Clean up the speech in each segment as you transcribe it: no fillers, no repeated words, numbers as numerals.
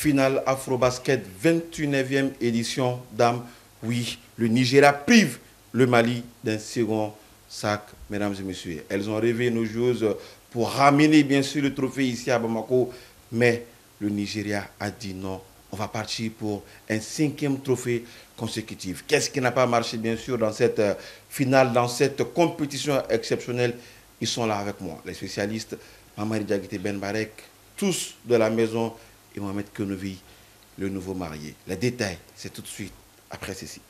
finale Afrobasket 21e édition dames. Oui, le Nigeria prive le Mali d'un second sac, mesdames et messieurs. Elles ont rêvé nos joueuses pour ramener bien sûr le trophée ici à Bamako, mais le Nigeria a dit non. On va partir pour un 5e trophée consécutif. Qu'est-ce qui n'a pas marché bien sûr dans cette finale, dans cette compétition exceptionnelle? Ils sont là avec moi, les spécialistes, Mamadi Diakité Ben Barek, tous de la maison, et Mohamed Kenovi, le nouveau marié. Les détails, c'est tout de suite après ceci.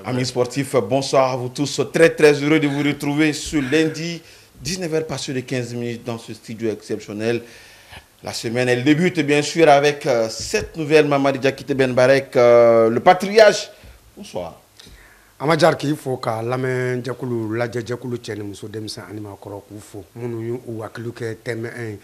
Amis sportifs, bonsoir à vous tous. Très heureux de vous retrouver ce lundi, 19h passé de 15 minutes dans ce studio exceptionnel. La semaine, elle débute bien sûr avec cette nouvelle Mamadi Diakité Ben Barek, le patriarche. Bonsoir. Amajar ki fo ka lamɛn jɛkulu lajɛ jɛkulu cɛ ni muso denmisɛn ani maakɔrɔ k'u fo minnu y'u hakili kɛ tɛmɛ un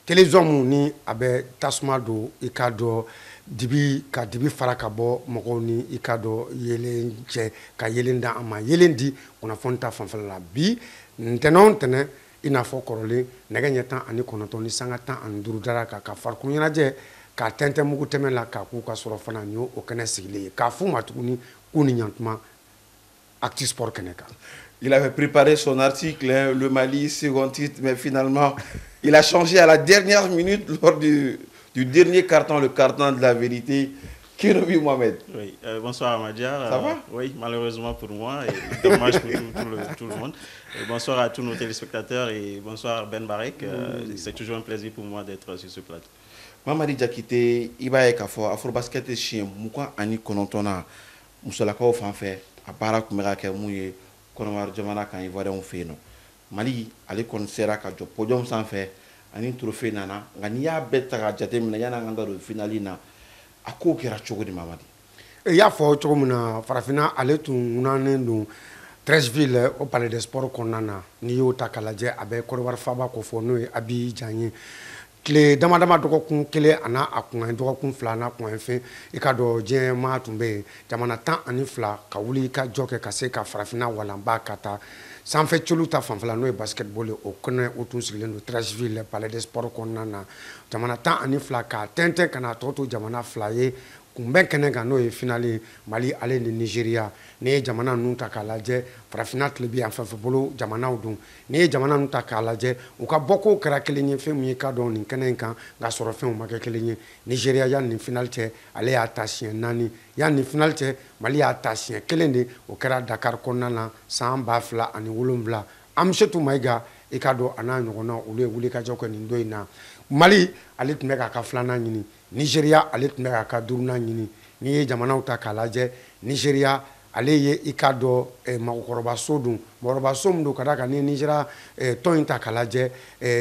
télévision mun ni a bɛ tasuma don i k'a dɔn dibi ka dibi fara ka bɔ mɔgɔw ni i k'a dɔn yelen cɛ ka yelen da an ma yelen di kunnafoni ta fanfɛla la bi ntɛnɛn o ntɛnɛn i n'a fɔ kɔrɔlen nɛgɛ ɲɛ 19 ni sanga 15 dara kan ka farikolo ɲɛnajɛ ka tɛntɛn mugu tɛmɛ la k'a k'u ka sɔrɔ fana ni o kɛnɛ sigilen ye k'a f'u ma tuguni k'u ni ɲantuma Actu Sport Keneka. Il avait préparé son article, hein, le Mali, second titre, mais finalement, il a changé à la dernière minute lors du dernier carton, le carton de la vérité. Kenobi Mohamed. Oui, bonsoir Amadia. Ça va? Oui, malheureusement pour moi, et dommage pour tout le monde. Et bonsoir à tous nos téléspectateurs et bonsoir Ben Barek. C'est toujours un plaisir pour moi d'être sur ce plateau. Mamadi Diakité, il va y avoir Afrobasket et chien, Mouka Ani Konontona, Moussalaka au fanfare. A baara kun bɛ ka kɛ mun ye kɔnɔwari jamana kan ivoirien fɛ yen nɔ Mali ale kɔni sera ka jɔ podium sanfɛ ani trophée nana nka n'i y'a bɛɛ ta k'a jateminɛ yanni an ka da don finale na a kow kɛra cogo di Mamadi? I y'a fɔ cogo min na farafinna ale tun ŋunanen don Treichville au palais des sports kɔnɔna na n'i y'o ta k'a lajɛ a bɛ kɔrɔwari faaba ko fɔ n'o ye Abidjan ye tile dama dɔgɔkun kelen a n'a a kun dɔgɔkun fila n'a kun fɛn i ka dɔn diɲɛ maa tun bɛ yen jamana 12 ka wuli i ka jɔ kɛ ka se ka farafinna walanba ka taa sanfɛ celu ta fanfɛla n'o ye basketball ye o kɛnɛ o tun sigilen don Treichville palais des sports kɔnɔna na jamana 12 ka tɛntɛn ka na tɔ to jamana 2 ye kunbɛn kɛnɛ kan n'o ye finale Mali ale ni Nigeria n'i ye jamana ninnu ta k'a lajɛ farafinna tile bi yan fɛn fɛn bolo jamanaw don n'i ye jamana ninnu ta k'a lajɛ u ka bɔkow kɛra kelen ye fɛn min ye ka dɔn nin kɛnɛ in kan nka sɔrɔ fɛnw ma kɛ kelen ye Nigeria yanni nin finale cɛ ale y'a ta siɲɛ 4 yanni nin finale cɛ Mali y'a ta siɲɛ 1 de o kɛra Dakar kɔnɔna na san 2007 Amsetu Mayiga i ka dɔn a n'a ɲɔgɔnna olu ye wulikajɔ kɛ nin don in na Mali ale tun bɛ k'a ka 2nan ɲini Nigeria ale tun bɛ k'a ka 4nan ɲini n'i ye jamanaw ta k'a lajɛ Nigeria ale ye i ka dɔn mɔgɔkɔrɔbaso don mɔgɔkɔrɔbaso min don ka d'a kan ni Nigeria tɔn in ta k'a lajɛ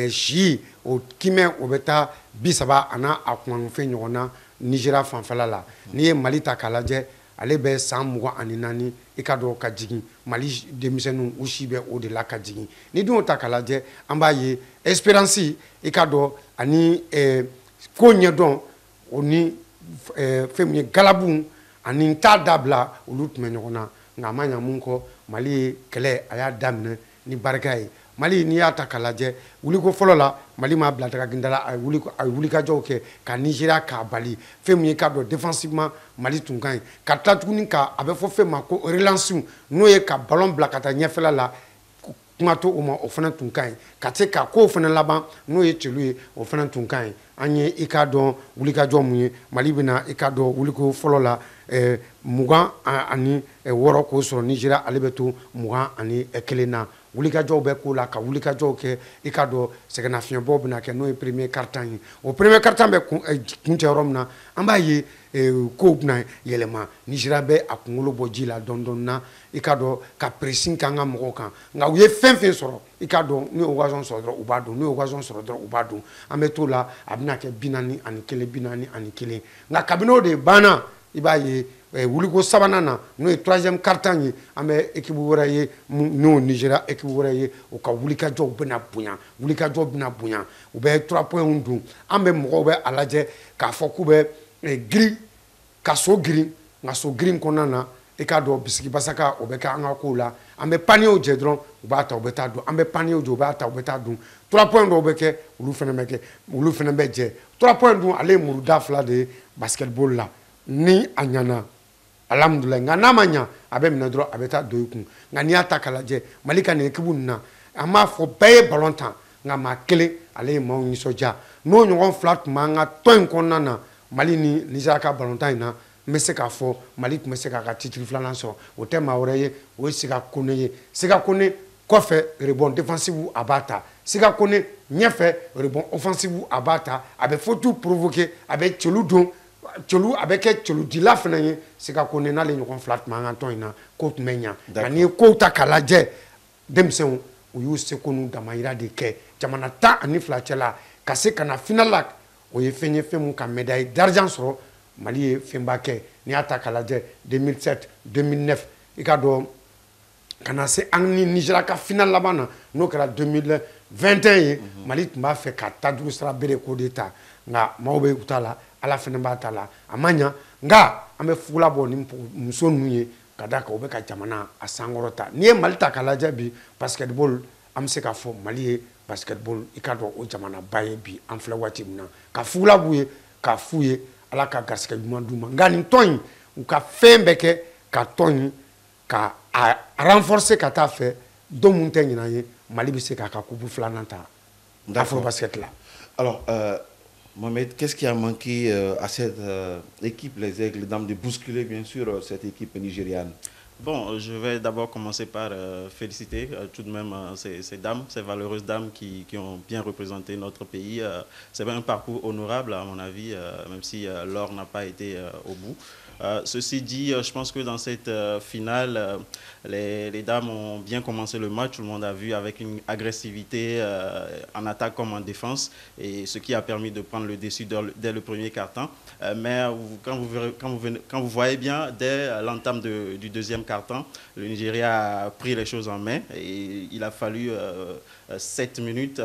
si o kimɛ o bɛ taa 30 a n'a a kumafɛn ɲɔgɔn na Nigeria fanfɛla la n'i ye Mali ta k'a lajɛ ale bɛ san 24 i ka dɔn ka jigin Mali denmisɛnninw u si bɛ o de la ka jigin ni dun ta k'a lajɛ an b'a ye Espérance i ka dɔn ani ko ɲɛdɔn o ni fɛn min ye galabu ani t'a dabila olu tun bɛ ɲɔgɔn na nka a ma ɲɛ mun kɔ Mali ye kɛlɛ a y'a daminɛ ni barika ye Mali n'i y'a ta k'a lajɛ wuliko fɔlɔ la Mali m'a bila dagagindala a ye wulikajɔw kɛ ka Nigeria k'a bali fɛn min ye k'a dɔn défensivement Mali tun ka ɲi ka tila tuguni ka a bɛ fɔ fɛn ma ko relance n'o ye ka ballon bila ka taa ɲɛfɛla la kuma to o ma o fana tun ka ɲi ka se ka kow fana laban n'o ye celu ye o fana tun ka ɲi an ye i k'a dɔn wulikajɔ mun ye Mali bɛna i k'a dɔn wuliko fɔlɔ la 26 k'o sɔrɔ Nigeria ale bɛ to 21 na wulikajɔw bɛ k'o la ka wulikajɔw kɛ i k'a dɔn sɛgɛnnafiɲɛbɔw bɛna kɛ n'o ye premier quart-temps ye o premier quart-temps bɛ kun cɛ yɔrɔ min na an b'a ye kow bɛna yɛlɛma Nigeria bɛ a kunkolo bɔ ji la dɔɔni na i k'a dɔn ka pressing k'an ka mɔgɔw kan nka u ye fɛn fɛn sɔrɔ i k'a dɔn n'u ye occasion sɔrɔ dɔrɔn u b'a dɔn n'u ye occasion sɔrɔ dɔrɔn u b'a dɔn an bɛ t'o la a bɛna kɛ 41 nka kabini o de banna i b'a ye wuliko sabanan na n'o ye troisième quart-temps ye an bɛ équipe wɛrɛ ye n'o Nigéria équipe wɛrɛ ye u ka wulikajɔw bɛna bonya wulikajɔw bɛna bonya u bɛ 3 points dun an bɛ mɔgɔw bɛ a lajɛ k'a fɔ k'u bɛ girin ka so girin nka so girin kɔnɔna na i k'a dɔn bisiki basaka o bɛ kɛ an ka kow la an bɛ paniyew jɛ dɔrɔn u b'a ta u bɛ taa dun an bɛ paniyew jɛ u b'a ta u bɛ taa dun 3 points dɔw bɛ kɛ olu fana bɛ jɛ 3 points dun ale ye muruda 2 de ye basketball la ni a ɲana alhamdulilayi nka n'a ma ɲa a bɛ minɛ dɔrɔn a bɛ taa don i kun nka n'i y'a ta k'a lajɛ Mali ka nin équipe nin na an m'a fɔ bɛɛ ye ballon tan nka maa kelen ale ye maaw nisɔndiya n'o ɲɔgɔn 2 tun b'an ka tɔn in kɔnɔna na Mali ni Nizeriya ka ballon tan in na n bɛ se k'a fɔ Mali tun bɛ se k'a ka titre 2nan sɔrɔ o tɛ maa wɛrɛ ye o ye Sega Kone ye Sega Kone kɔfɛ rebond défensif a b'a ta Sega Kone ɲɛfɛ rebond offensif a b'a ta a bɛ faute provoquer a bɛ celu don celu a bɛ kɛ celudila fana ye Sega Kone n'ale ɲɔgɔn 2 tun b'an ka tɔn in na k'o tun bɛ ɲa nka n'i ye kow ta k'a lajɛ denmisɛnw u y'u seko n'u damayira de kɛ jamana 12 cɛla ka se ka na final la o ye fɛn ye fɛn mun ka médaille d'argent sɔrɔ Mali ye fɛnba kɛ n'i y'a ta k'a lajɛ 2007 2009 i ka dɔn ka na se an ni Nigéria ka final laban na n'o kɛra 2021 ye Mali tun b'a fɛ ka tajuru sira bere k'o de ta nka maaw bɛ u ta la Ala fana b'a ta la a ma ɲa nka an bɛ fugula bɔ ni muso ninnu ye ka d'a kan u bɛ ka jamana a sankɔrɔ ta n'i ye Mali ta k'a lajɛ bi basketball an bɛ se k'a fɔ Mali ye basketball i ka dɔn o jamanaba ye bi an filɛ waati min na ka fugula b'u ye k'a f'u ye Ala ka garisɛgɛ ɲuman d'u ma nka nin tɔn in u ka fɛn bɛɛ kɛ ka tɔn in ka a renforcer ka taa fɛ don mun tɛ ɲinan ye Mali bɛ se k'a ka coupe 2nan ta Afro Basket la. Alors Mohamed, qu'est-ce qui a manqué à cette équipe, les Aigles Dames, de bousculer bien sûr cette équipe nigériane? Bon, je vais d'abord commencer par féliciter tout de même ces dames, ces valeureuses dames qui ont bien représenté notre pays. C'est un parcours honorable à mon avis, même si l'or n'a pas été au bout. Ceci dit, je pense que dans cette finale, les dames ont bien commencé le match. Tout le monde a vu avec une agressivité en attaque comme en défense, et ce qui a permis de prendre le dessus dès le premier quart-temps. Mais quand vous voyez bien, dès l'entame du deuxième quart-temps, le Nigeria a pris les choses en main et il a fallu 7 minutes,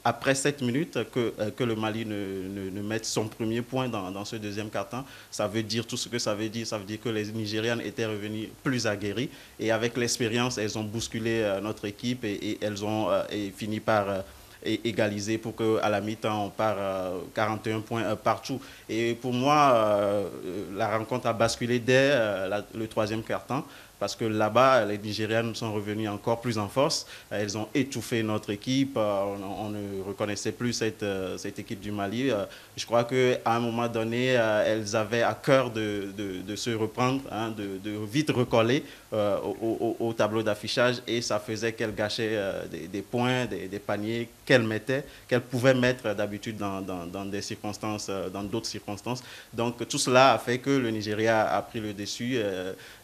après 7 minutes que le Mali ne mette son premier point dans ce deuxième quart-temps. Ça veut dire tout ce que ça veut dire. Ça veut dire que les Nigérianes étaient revenues plus aguerries et avec l'expérience, elles ont bousculé notre équipe et elles ont fini par égaliser pour qu'à la mi-temps, on part 41 points partout. Et pour moi, la rencontre a basculé dès le troisième quart-temps, parce que là-bas, les Nigérianes sont revenues encore plus en force. Elles ont étouffé notre équipe. On ne reconnaissait plus cette équipe du Mali. Je crois qu'à un moment donné, elles avaient à cœur de se reprendre, hein, de vite recoller au tableau d'affichage, et ça faisait qu'elles gâchaient des points, des paniers qu'elles pouvaient mettre d'habitude dans des circonstances, dans d'autres circonstances. Donc tout cela a fait que le Nigeria a pris le dessus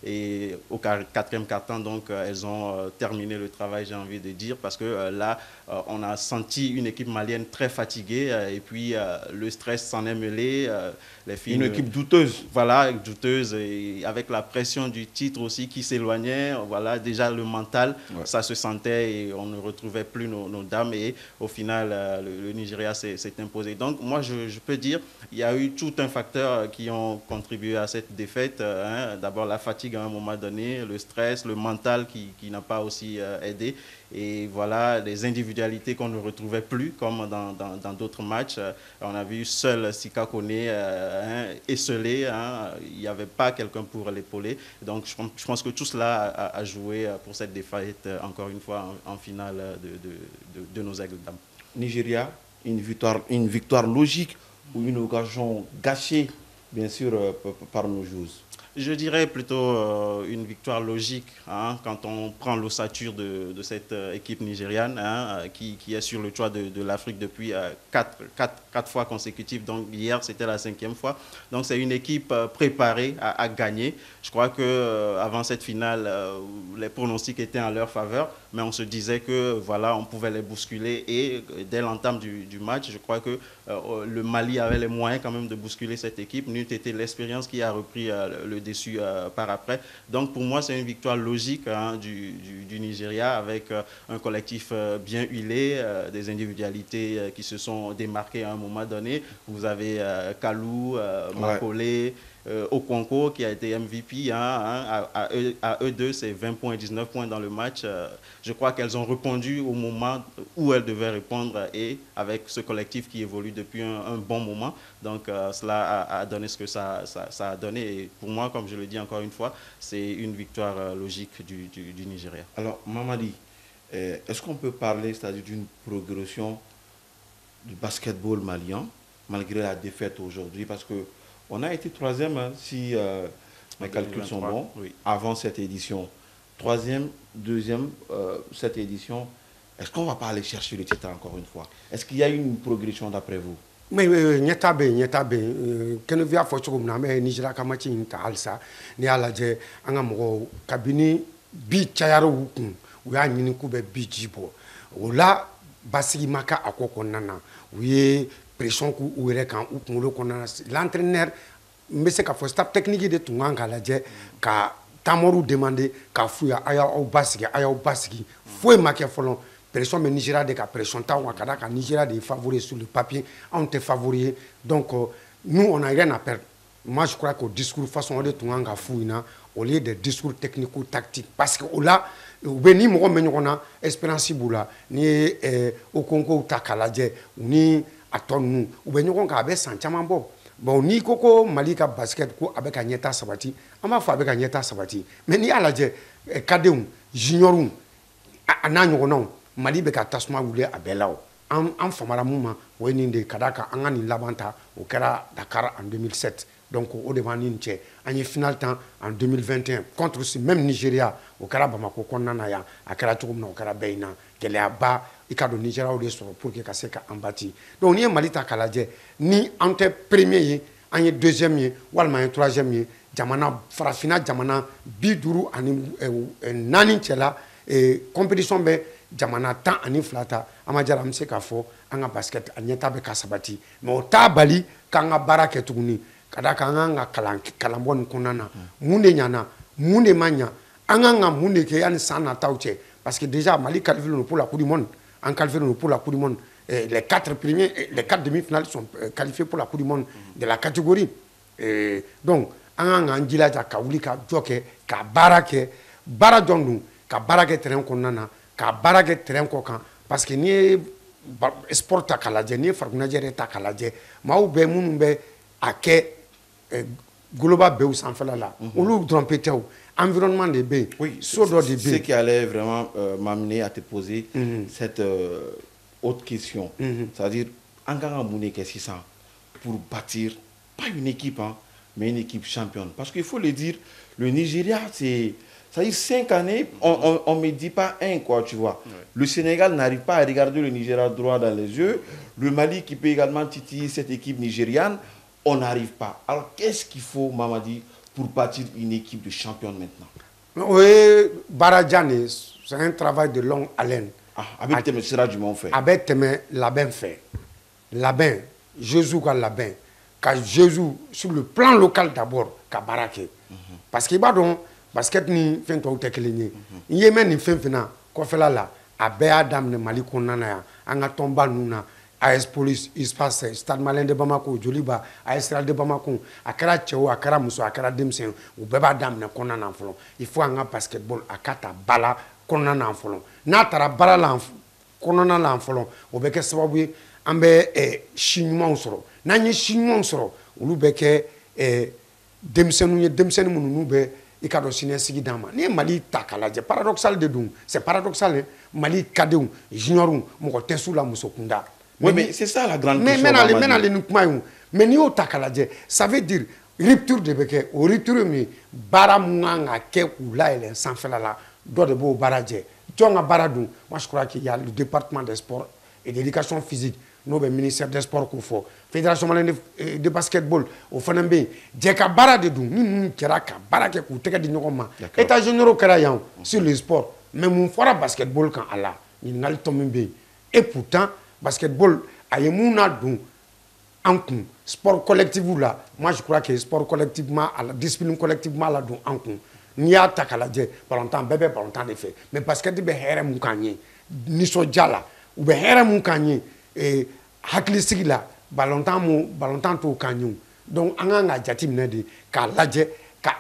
et au quatrième quart-temps, donc elles ont terminé le travail, j'ai envie de dire, parce que là, on a senti une équipe malienne très fatiguée et puis le stress s'en est mêlé. Les filles, une équipe douteuse. Voilà, douteuse, et avec la pression du titre aussi qui s'éloignait. Voilà, déjà le mental, ça se sentait et on ne retrouvait plus nos dames, et au final, le Nigeria s'est imposé. Donc moi, je peux dire, il y a eu tout un facteur qui ont contribué à cette défaite. Hein. D'abord la fatigue à un moment donné, le stress, le mental qui n'a pas aussi aidé. Et voilà, des individualités qu'on ne retrouvait plus, comme dans d'autres matchs. On a vu seul Sika Kone esselé, hein, il n'y avait pas quelqu'un pour l'épauler. Donc je pense que tout cela a joué pour cette défaite, encore une fois, en finale de nos Aigles Dames. Nigeria, une victoire logique ou une occasion gâchée, bien sûr, par nos joueuses? Je dirais plutôt une victoire logique, hein, quand on prend l'ossature de cette équipe nigériane, hein, qui est sur le toit de l'Afrique depuis quatre fois consécutives. Donc hier, c'était la 5e fois. Donc c'est une équipe préparée à gagner. Je crois qu'avant cette finale, les pronostics étaient en leur faveur, mais on se disait que voilà, on pouvait les bousculer. Et dès l'entame du match, je crois que le Mali avait les moyens quand même de bousculer cette équipe. N'eût été l'expérience qui a repris le dessus par après. Donc pour moi, c'est une victoire logique, hein, du Nigeria, avec un collectif bien huilé, des individualités qui se sont démarquées à un moment donné. Vous avez Kalou, Makolé, Okonkwo qui a été MVP, hein, à eux deux, c'est 20 points, 19 points dans le match. Je crois qu'elles ont répondu au moment où elles devaient répondre, et avec ce collectif qui évolue depuis un bon moment. Donc cela a donné ce que ça a donné. Et pour moi, comme je le dis encore une fois, c'est une victoire logique du Nigeria. Alors, Mamadi, est-ce qu'on peut parler, c'est-à-dire d'une progression du basketball malien, malgré la défaite aujourd'hui? Parce que on a été 3e, hein, si mes calculs sont bons, oui, avant cette édition. 3e, 2e, cette édition. Est-ce qu'on ne va pas aller chercher le titre encore une fois? Est-ce qu'il y a une progression d'après vous? Mais nyata be kenu via fo chogo na me Nigeria kama chi nta alsa ni alaje anga mo kabini bi chayaro wukun we anyini ku be bi jibo ola basigi maka akoko nana we pression ku uere kan ukun lo kona l'entraîneur mbese ka fo staff technique de tunganga laje ka tamoru demander ka fuya aya au basigi foi make folon pression mais Nigeria de ka pression ta wa kada ka Nigeria de favori sur le papier on te favoriser. Donc nous on a rien à perdre. Moi je crois qu'au discours façon de tunganga fuina au lieu des discours technico tactiques, parce que là ni mo menyona espérance bula ni au Congo takalaje ni atonu ou benyon ka be sanchama bo bon ni koko malika basket ko avec anyeta sabati ama fa avec anyeta sabati mais ni alaje kadeum juniorum ananyo non mali be ka tasma wule abelao en famara muma woni de kadaka angani labanta au kera Dakar en 2007. Donc au devant ninche ani final temps en 2021 contre ce même Nigeria au kera Bamako konnana ya akara tukumna au kera beina kele aba ikado Nigeria o de so pour que kaseka ambati. Donc ni mali ta kalaje ni ante premier ani deuxième ye walma troisième ye jamana farafina jamana biduru ani nani chela compétition be jamana tan ani flata amajara amse ka fo anga basket anyeta be kasabati mais o tabali kanga barake tuguni kada kanga kalambon kunana munde nyana munde manya anga munde ke yani sana tauche parce que déjà Mali qualifié pour la Coupe du monde en qualifié pour la Coupe du monde les 4 premiers les 4 demi-finales sont qualifiés pour la Coupe du monde de la catégorie donc anga njila ja kawuli ka joke ka barake bara jondu ka barake terrain kunana ka barake terrain ko kan parce que ni sport ta kalaje ni farkuna jere ta kalaje maou be munu be ake global be sanfala la olu trompeter environnement de B. Oui, ce qui allait vraiment m'amener à te poser cette autre question. C'est-à-dire, en gagnant mon équipe, pour bâtir, pas une équipe, hein, mais une équipe championne. Parce qu'il faut le dire, le Nigeria, c'est... C'est-à-dire 5 années, on ne me dit pas un, quoi, tu vois. Ouais. Le Sénégal n'arrive pas à regarder le Nigeria droit dans les yeux. Le Mali qui peut également titiller cette équipe nigériane, on n'arrive pas. Alors, qu'est-ce qu'il faut, Mamadi, pour bâtir une équipe de championne maintenant? Oui, Baradjane, c'est un travail de longue haleine. Ah, avec Témé Sera du Mont fait. Avec Témé, Labin fait. Labin, Jésus a Labin. Car Jésus, sur le plan local d'abord, qu'a baraké. Parce qu'il y a donc, basket ni fait toi ou t'es cligné. Il y a même une fin finale, qu'on fait là, à Béadam de Mali Konana, à Tomba Nuna. AS Police, il se passe, Stade Malin de Bamako, Joliba, AS Real de Bamako, à Karacheo, à Karamousso, à Karademsen, ou Beba Dam, qu'on a en folon. Il faut un basketball à Kata Bala, qu'on a en folon. Natara Bala, qu'on a en folon, au Beke Sawabi, Ambe Chinois soro. Nani Chinois soro, ou Lubeke Demsen, Demsen Mounube, et Kadosine Sigidama. Ni Mali Takalaje, paradoxal de Doum, c'est paradoxal, Mali Kadeum, Juniorou, Mokotensula Moussokunda. Oui, mais c'est ça la grande question. Mais ça veut dire, rupture de bɛ kɛ o rupture min baara mun kan ka kɛ k'u layɛlɛn sanfɛla la dɔ de b'o baara jɛ jɔn ka baara dun moi je crois qu'il y a le département des sports et de l'éducation physique n'o bɛ ministère des sports k'o fɔ fédération malienne de basketball o fana bɛ yen jɛ ka baara de dun ni ninnu kɛra ka baara kɛ k'u tɛgɛ di ɲɔgɔn ma états généraux kɛra yan sur le sport mais mun fɔra basketball kan a la ɲininkali tɔ min bɛ yen et pourtant basketball a ye mun na dun an kun sport collectif la moi je crois que sport collectivement à la discipline collectivement la dun an kun n'i y'a ta k'a lajɛ ballontan bɛɛ bɛ ballontan de fɛ mais basket bɛ hɛrɛ mun k'an ye nisɔndiya la u bɛ hɛrɛ mun k'an ye hakilisigi la ballontan t'o k'an ye donc an kan ka jateminɛ de k'a lajɛ ka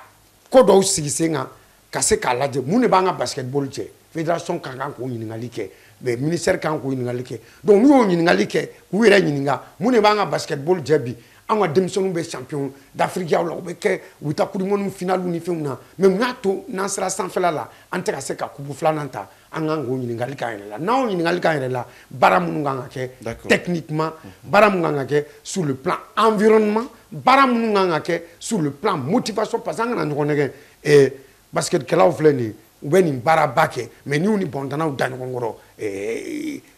ko dɔw sigi sen kan ka se k'a lajɛ mun de b'an ka basketball cɛ fédération kan k'o ɲininkali kɛ mais ministère kan k'o ɲininkali kɛ donc n'u y'o ɲininkali kɛ k'u yɛrɛ ɲininka mun de b'an ka basketball cɛ bi an ka denmisɛnninw bɛ champion d'Afrique yaw la u bɛ kɛ u bɛ taa coupe du monde finale ni fɛnw na mais mun y'a to n'an sera sanfɛla la an tɛ ka se ka coupe filanan ta an kan k'o ɲininkali k'an yɛrɛ la n'an y'o ɲininkali k'an yɛrɛ la baara minnu kan ka kɛ techniquement baara minnu kan ka kɛ sur le plan environnement baara minnu kan ka kɛ sur le plan motivation parce que an kana ɲɔgɔn nɛgɛ basketkɛlaw filɛ nin ye u bɛ nin baaraba kɛ mais n'u ni bɔntanaw da ɲɔgɔn kɔrɔ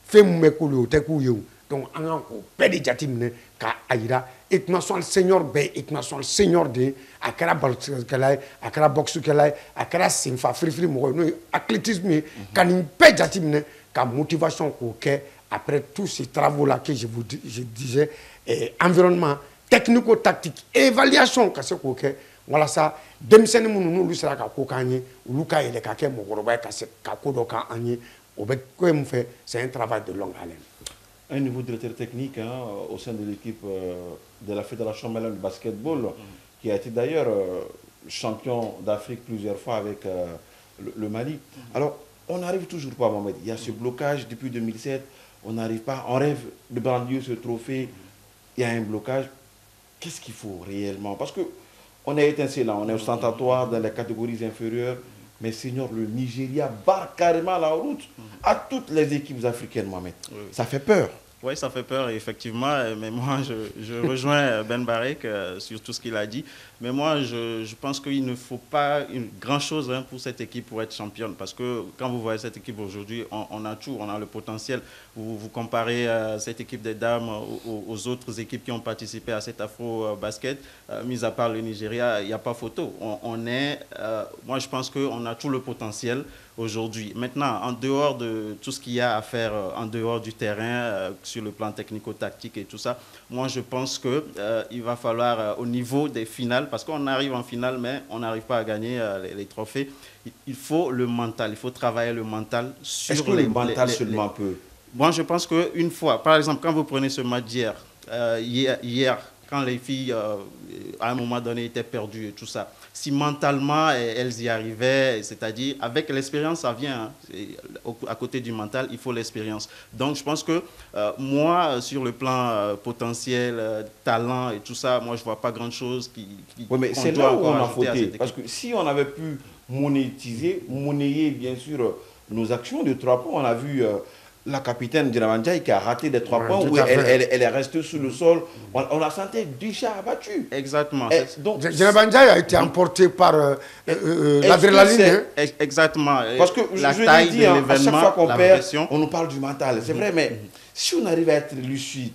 fɛn min bɛ k'olu ye o tɛ k'u ye o donc an kan k'o bɛɛ de jateminɛ k'a yira équipe nationale senior bɛɛ ye équipe nationale senior de ye a kɛra baskɛtkɛla ye a kɛra boxekɛla ye a kɛra senfa firifiri mɔgɔ ye n'o ye athlétisme ye ka nin bɛɛ jateminɛ ka motivation k'o kɛ après tous ces travaux là que je disais environnement technico-tactique évaluation ka se k'o kɛ walasa denmisɛnnin minnu n'olu sera ka ko k'an ye olu ka yɛlɛ ka kɛ mɔgɔkɔrɔba ye ka se ka ko dɔ k'an ye o bɛ ko min fɛ c'est un travail de longue haleine. Un nouveau directeur technique au sein de l'équipe de la Fédération malienne de basketball, qui a été d'ailleurs champion d'Afrique plusieurs fois avec le Mali. Alors, on n'arrive toujours pas, Mohamed. Il y a ce blocage depuis 2007. On n'arrive pas. On rêve de brandir ce trophée. Il y a un blocage. Qu'est-ce qu'il faut réellement? Parce qu'on est étincelant, on est ostentatoire dans les catégories inférieures. Mais Seigneur, le Nigeria barre carrément la route à toutes les équipes africaines, Mohamed. Oui. Ça fait peur. Oui, ça fait peur, effectivement. Mais moi, je rejoins Ben Barek sur tout ce qu'il a dit. Mais moi, je pense qu'il ne faut pas grand-chose pour cette équipe pour être championne. Parce que quand vous voyez cette équipe aujourd'hui, on a tout, on a le potentiel. Vous comparez cette équipe des dames aux autres équipes qui ont participé à cet afro-basket. Mis à part le Nigeria, il n'y a pas photo. Moi, je pense qu'on a tout le potentiel aujourd'hui. Maintenant, en dehors de tout ce qu'il y a à faire, en dehors du terrain, sur le plan technico-tactique et tout ça, moi, je pense qu'il va falloir, au niveau des finales, parce qu'on arrive en finale, mais on n'arrive pas à gagner les trophées, il faut le mental, il faut travailler le mental sur Est-ce que le mental seulement peut? Moi, je pense qu'une fois, par exemple, quand vous prenez ce match hier, quand les filles, à un moment donné, étaient perdues et tout ça, si mentalement elles y arrivaient, c'est-à-dire avec l'expérience, ça vient. À côté du mental, il faut l'expérience. Donc, je pense que moi, sur le plan potentiel, talent et tout ça, moi, je ne vois pas grand-chose oui, mais c'est là où on a fauté. Parce que si on avait pu monnayer, bien sûr, nos actions de 3 points, on a vu... la capitaine Djenaba Ndiaye qui a raté des 3 points où elle est restée sur le sol. On la sentait déjà abattue. Exactement. Donc Djenaba Ndiaye a été emporté par l'adrénaline. Exactement. Parce que la je taille dis, de à l'événement, chaque fois qu'on la perd, pression. on nous parle du mental. C'est vrai, mais si on arrive à être lucide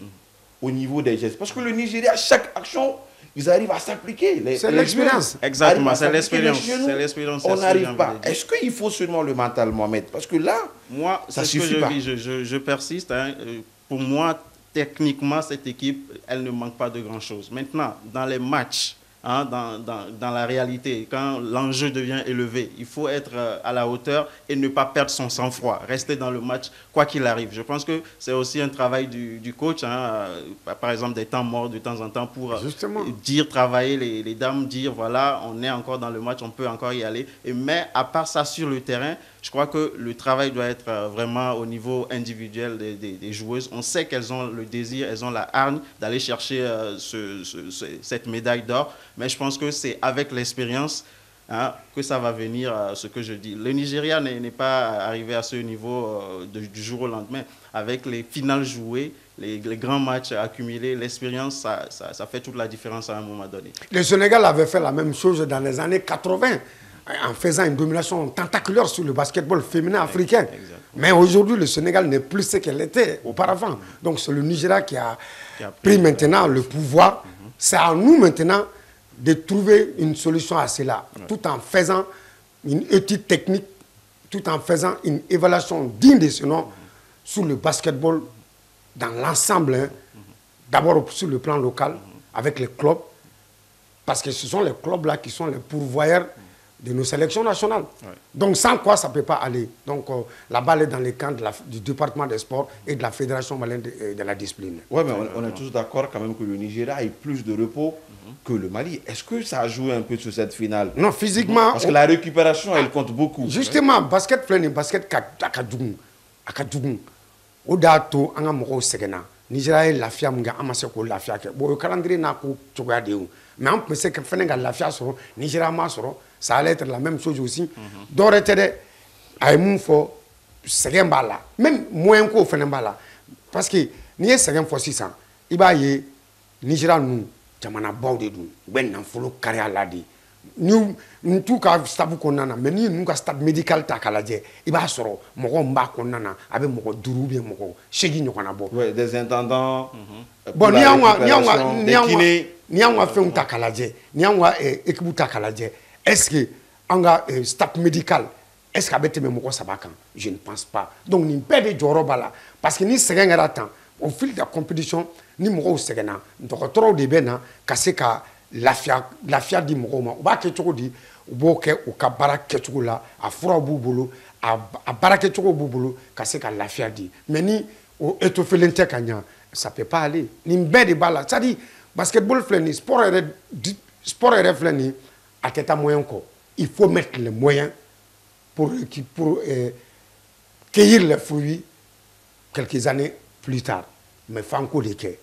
au niveau des gestes, parce que le Nigeria, chaque action, ils arrivent à s'appliquer. C'est l'expérience. Exactement, c'est l'expérience. On n'arrive pas. Est-ce qu'il faut seulement le mental, Mohamed? Parce que là, moi, ça suffit pas. Je persiste. Pour moi, techniquement, cette équipe, elle ne manque pas de grand-chose. Maintenant, dans les matchs, dans la réalité, quand l'enjeu devient élevé, il faut être à la hauteur et ne pas perdre son sang-froid, rester dans le match quoi qu'il arrive. Je pense que c'est aussi un travail du coach, par exemple des temps morts de temps en temps pour travailler les dames, dire voilà, on est encore dans le match, on peut encore y aller. Mais à part ça sur le terrain, je crois que le travail doit être vraiment au niveau individuel des joueuses. On sait qu'elles ont le désir, elles ont la hargne d'aller chercher cette médaille d'or. Mais je pense que c'est avec l'expérience que ça va venir, ce que je dis. Le Nigeria n'est pas arrivé à ce niveau du jour au lendemain. Avec les finales jouées, les grands matchs accumulés, l'expérience, ça fait toute la différence à un moment donné. Le Sénégal avait fait la même chose dans les années 80, en faisant une domination tentaculaire sur le basketball féminin africain. Exactement. Mais aujourd'hui, le Sénégal n'est plus ce qu'elle était auparavant. Donc c'est le Nigeria qui a pris maintenant le pouvoir. C'est à nous maintenant de trouver une solution à cela, tout en faisant une étude technique, tout en faisant une évaluation digne de ce nom sur le basketball dans l'ensemble. Hein. D'abord sur le plan local, avec les clubs, parce que ce sont les clubs-là qui sont les pourvoyeurs de nos sélections nationales. Donc sans quoi ça ne peut pas aller. Donc la balle est dans les camps du département des sports et de la Fédération malienne de la discipline. Oui, mais on est tous d'accord quand même que le Nigeria ait plus de repos que le Mali. Est-ce que ça a joué un peu sur cette finale? Non, physiquement... Parce que la récupération, elle compte beaucoup. Justement, basket plein basket akadougoun. Odato anga moko segena. Nigeria est lafia mga amase ko lafia ke. Bo calendrier na ko tsogoya de. Mais on peut se que fenenga lafia soro, Nigeria ma soro, ça allait être la même chose aussi. Doretede ay mun fo segen bala. Même moyen ko fenenga parce que ni segen fo 600, iba ye Nigeria nu jamana bawde dun. Ben nan folo kare ala di. Ni tout ka stabu konana mais ni nu ka stade médical ta kalaje i ba soro mogo mba konana abe mogo duru bien mogo shegi nyokana bo ouais des intendants bon ni anwa fe unta kalaje ni anwa équipe ta kalaje est-ce que anga stade médical est-ce qu'abete me mogo sabakan je ne pense pas donc ni pede joro bala parce que ni segengara temps au fil de la compétition ni mogo segena ndokotoro de bena kaseka lafia di mogo ma o ba ke choko di o bo ke o ka bara ke choko la a fura bu bolo a bara ke choko bu bolo ka se ka lafia di mais ni o etofelente kanya ça peut pas aller ni mbede bala ça dit basketball fleni sport et fleni a teta moyen ko il faut mettre les moyens pour cueillir les fruits quelques années plus tard mais fanko de ke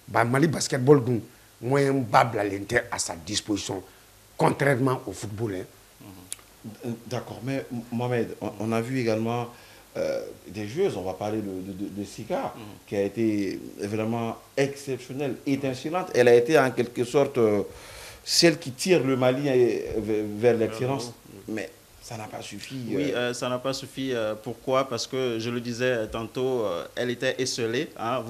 ba Mali basketball dun moyen bable à l'intérieur à sa disposition, contrairement au football. Hein. D'accord, mais Mohamed, on a vu également des joueuses, on va parler de Sika, qui a été vraiment exceptionnelle, étincelante. Elle a été en quelque sorte celle qui tire le Mali vers l'excellence, mais ça n'a pas suffi. Oui, ça n'a pas suffi. Pourquoi? Parce que, je le disais tantôt, elle était esselée. Hein,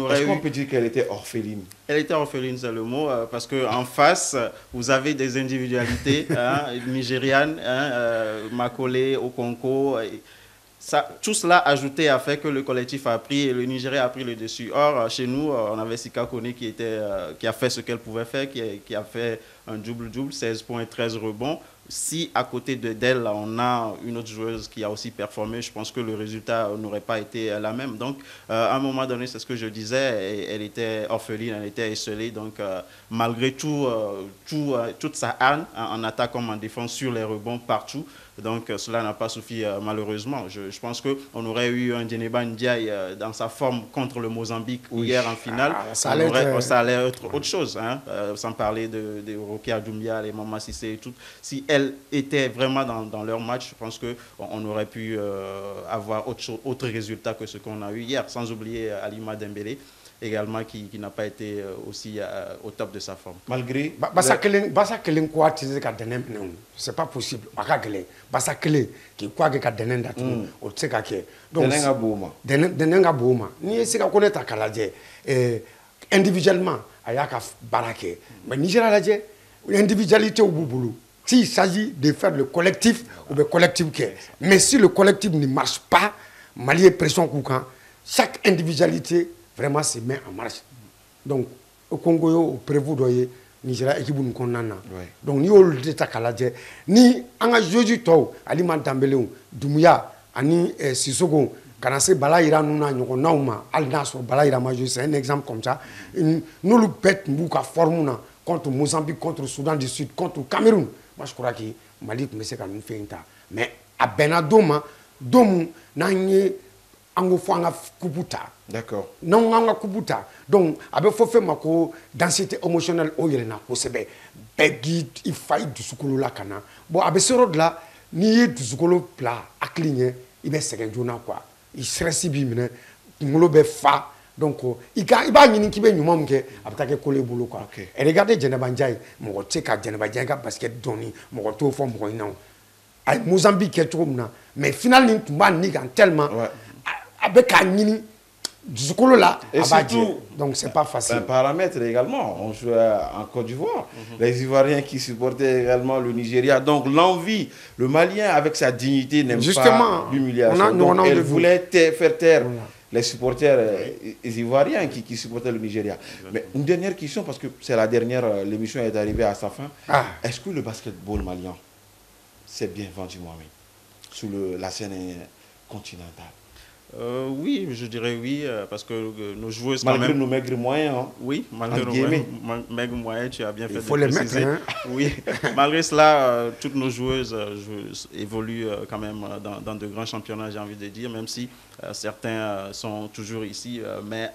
est-ce qu'on peut dire qu'elle était orpheline? Elle était orpheline, c'est le mot, parce qu'en face, vous avez des individualités nigérianes, Makole, Okonko. Tout cela ajouté a fait que le collectif a pris et le Nigeria a pris le dessus. Or, chez nous, on avait Sika Kone qui a fait ce qu'elle pouvait faire, qui a fait un double-double, 16 points, 13 rebonds. Si à côté d'elle, on a une autre joueuse qui a aussi performé, je pense que le résultat n'aurait pas été la même. Donc, à un moment donné, c'est ce que je disais, elle était orpheline, elle était esselée. Donc, malgré tout, toute sa hargne, en attaque comme en défense, sur les rebonds, partout. Donc, cela n'a pas suffi malheureusement. Je pense qu'on aurait eu un Djeneba Ndiaye dans sa forme contre le Mozambique hier en finale. Ça allait être autre chose, hein, sans parler de Rokia Doumbia, les Mama Sissé et tout. Si elles étaient vraiment dans leur match, je pense qu'on aurait pu avoir autre résultat que ce qu'on a eu hier. Sans oublier Alima Dembélé également qui n'a pas été aussi au top de sa forme. Malgré... c'est pas possible. Basa kele qui quoi que kadenen datu o tseka ke donc denenga bouma ni sika connaître kalaje individuellement ayaka barake mais Nigeria laje individualité au boulot s'il s'agit de faire le collectif ou le collectif que mais si le collectif ne marche pas Mali est pression koukan chaque individualité vraiment se met en marche donc au Congo au prévu doyer Nigeria équipe nous connaît donc ni ol d'état kalaje ni anga joju to Alima Dembélé Doumbia ani Sissoko kana se balaira nuna nyoko nauma al naso balaira major c'est un exemple comme ça nous le pète mbuka formuna contre Mozambique contre Soudan du Sud contre Cameroun moi je crois que Mali peut se nous faire mais à Benadoma domu nanye ango fanga kubuta. D'accord. Non anga kubuta. Donc abe faut faire mako densité émotionnelle o yelena ko sebe begi il faille du sukulu la kana. Bon abe sero de là ni du sukulu pla aklinye ibe segenjona quoi. Il stresse bi mine kunkolo bɛ fa donc i b'a ɲini k'i bɛ ɲuman min kɛ a bɛ taa kɛ kole bolo quoi. Et regardez Djeneba Ndiaye mɔgɔ tɛ se ka Djeneba Ndiaye ka basket dɔnni mɔgɔ t'o fɔ mɔgɔ ɲɛna a ye Mozambique kɛ cogo min na mais final nin tun b'a nin kan tellement a bɛ k'a ɲini dusukolo la a b'a jɛ donc c'est pas facile. Un paramètre également, on joue en Côte d'Ivoire, les Ivoiriens qui supportaient également le Nigeria, donc l'envie, le Malien avec sa dignité n'aime pas l'humiliation, donc elle voulait faire taire les supporters ivoiriens qui supportaient le Nigeria. Mais une dernière question, parce que c'est la dernière, l'émission est arrivée à sa fin. Est-ce que le basketball malien s'est bien vendu, Mohamed, sur la scène continentale? Oui, je dirais oui, parce que nos joueuses... Malgré nos maigres moyens. Hein, oui, malgré nos maigres moyens, tu as bien fait de préciser. Il faut les mettre. Hein. Oui, malgré cela, toutes nos joueuses évoluent quand même dans de grands championnats, j'ai envie de dire, même si certains sont toujours ici, mais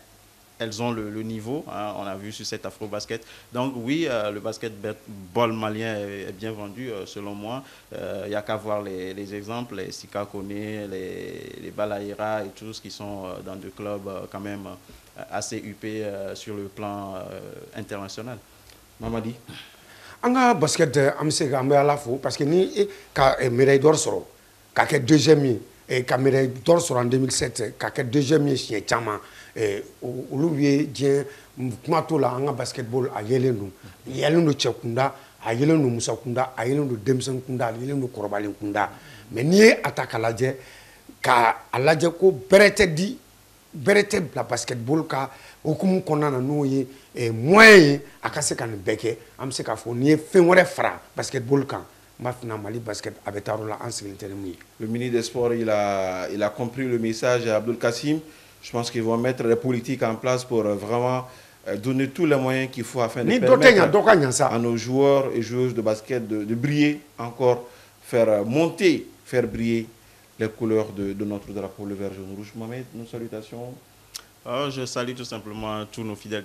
elles ont le niveau, hein, on a vu sur cet Afro-Basket. Donc oui, le basketball malien est bien vendu, selon moi. Il n'y a qu'à voir les exemples, les Sika Kone, les Balaïra et tous qui sont dans des clubs quand même assez huppés sur le plan international. Mamadi? Anga basket amse ambe ala fo parce que ni ka médaille d'or soro ka ke deuxième et ka médaille d'or soro en 2007 ka ke deuxième chien chama olu ye diɲɛ kuma to la an ka basketball a yelen don cɛ kunda a yelen don musa kunda a yelen don denmisɛn kunda a yelen don kɔrɔbalen kunda mais n'i ye a ta k'a lajɛ k'a lajɛ ko bɛrɛ tɛ bila basketball ka hukumu kɔnɔna na n'o ye moyen ye a ka se ka nin bɛɛ kɛ an bɛ se k'a fɔ n'i ye fɛn wɛrɛ fara basketball kan maintenant Mali basket a bɛ taa yɔrɔ la an sigilen tɛ ni mun ye. Le ministre des Sports il a compris le message Abdul Kassim. Je pense qu'ils vont mettre les politiques en place pour vraiment donner tous les moyens qu'il faut afin de permettre à nos joueurs et joueuses de basket de briller encore, faire monter, faire briller les couleurs de notre drapeau, le vert, jaune, rouge. Mohamed, nos salutations. Je salue tout simplement tous nos fidèles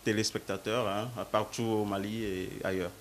téléspectateurs, hein, partout au Mali et ailleurs.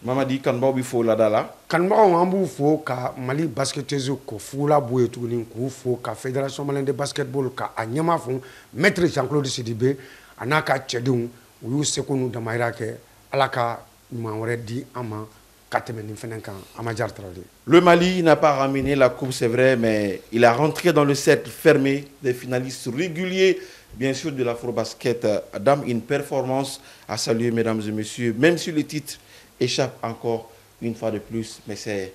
Mamadi kanbaw bi fo la dala kanbaw an b'u fo ka Mali basketteuses ko fula boye tuguni k'u fo ka fédération malienne de basketball ka a ɲɛma fo maître Jean-Claude Sidibé a n'a ka cɛdenw u y'u seko n'u damayira kɛ ala ka ɲuman wɛrɛ di an ma ka tɛmɛ nin fɛnɛ kan Amadou Traoré. Le Mali n'a pas ramené la coupe, c'est vrai, mais il a rentré dans le cercle fermé des finalistes réguliers, bien sûr, de l'Afro-Basket. Dame, une performance à saluer, mesdames et messieurs, même si le titre échappe encore une fois de plus, mais c'est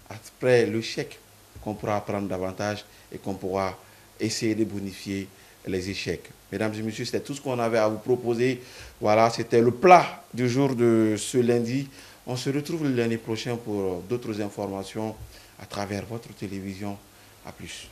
après le chèque qu'on pourra apprendre davantage et qu'on pourra essayer de bonifier les échecs. Mesdames et messieurs, c'était tout ce qu'on avait à vous proposer. Voilà, c'était le plat du jour de ce lundi. On se retrouve le lundi prochain pour d'autres informations à travers votre télévision. À plus.